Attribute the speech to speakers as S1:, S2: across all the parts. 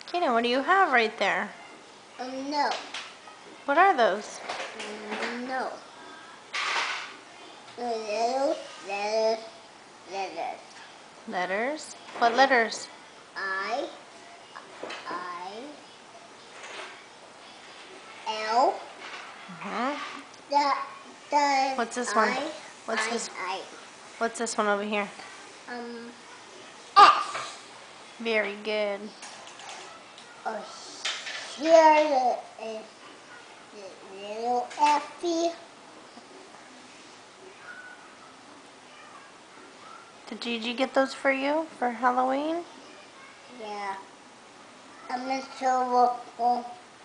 S1: Kaden, what do you have right there?
S2: No.
S1: What are those?
S2: No. Letters.
S1: Letters? What letters?
S2: I, L.
S1: What's this one? What's this?
S2: I.
S1: What's this one over here?
S2: F.
S1: Very good.
S2: Oh, here is the little F.
S1: Did Gigi get those for you for Halloween?
S2: Yeah. I'm sure we'll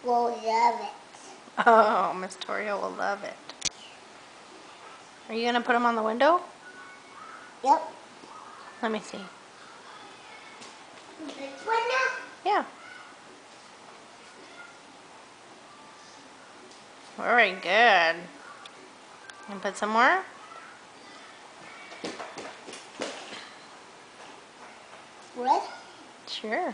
S2: love it.
S1: Oh, Miss Toria will love it. Are you going to put them on the window?
S2: Yep.
S1: Let me see.
S2: This one now?
S1: Yeah. Very good. And put some more?
S2: Red?
S1: Sure.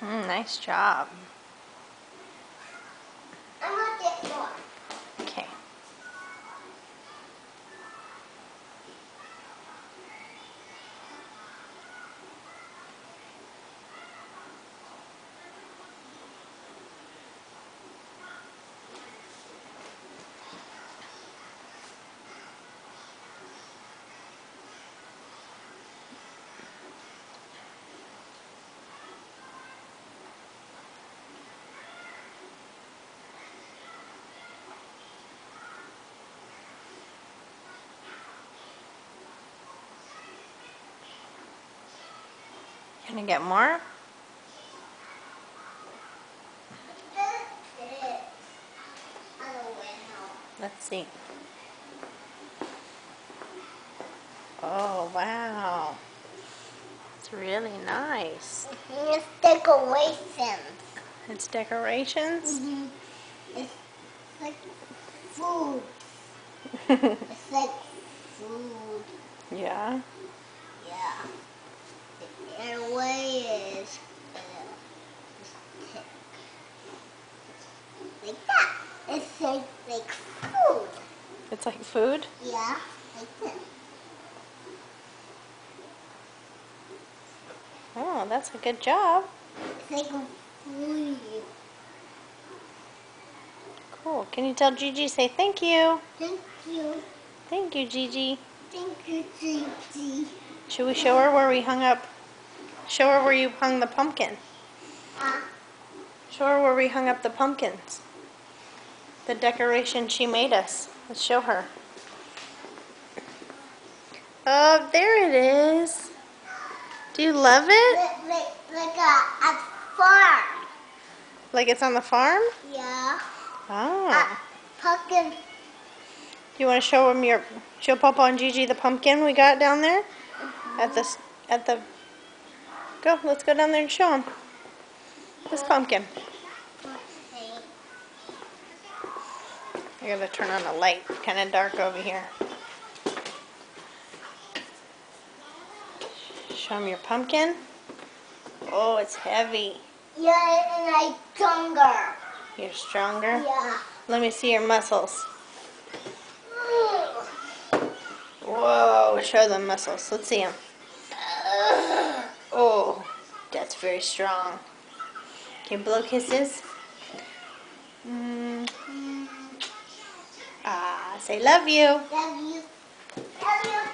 S1: Nice job.
S2: I want this one.
S1: Okay. Gonna get more? Let's see. Oh, wow. It's really nice.
S2: It's decorations.
S1: It's decorations?
S2: It's like food. It's like food.
S1: Yeah.
S2: Yeah. And way is like that. It's like food.
S1: It's like food?
S2: Yeah, like this.
S1: Oh, that's a good job.
S2: It's like food.
S1: Cool. Can you tell Gigi, say thank you?
S2: Thank you.
S1: Thank you, Gigi.
S2: Thank you, Gigi.
S1: Should we show her where we hung up? Show her where you hung the pumpkin. Show her where we hung up the pumpkins. The decoration she made us. Let's show her. Oh, there it is. Do you love it?
S2: Like a farm.
S1: Like it's on the farm?
S2: Yeah.
S1: Oh.
S2: Pumpkin.
S1: Do you want to show Papa and Gigi the pumpkin we got down there? At the go, let's go down there and show them. This pumpkin.
S2: Okay.
S1: I gotta turn on the light. It's kind of dark over here. Show them your pumpkin. Oh, it's heavy.
S2: Yeah, and I'm stronger.
S1: You're stronger?
S2: Yeah.
S1: Let me see your muscles. Whoa, show them muscles. Let's see them. Oh, that's very strong. Can you blow kisses? Say love you.
S2: Love you. Love you.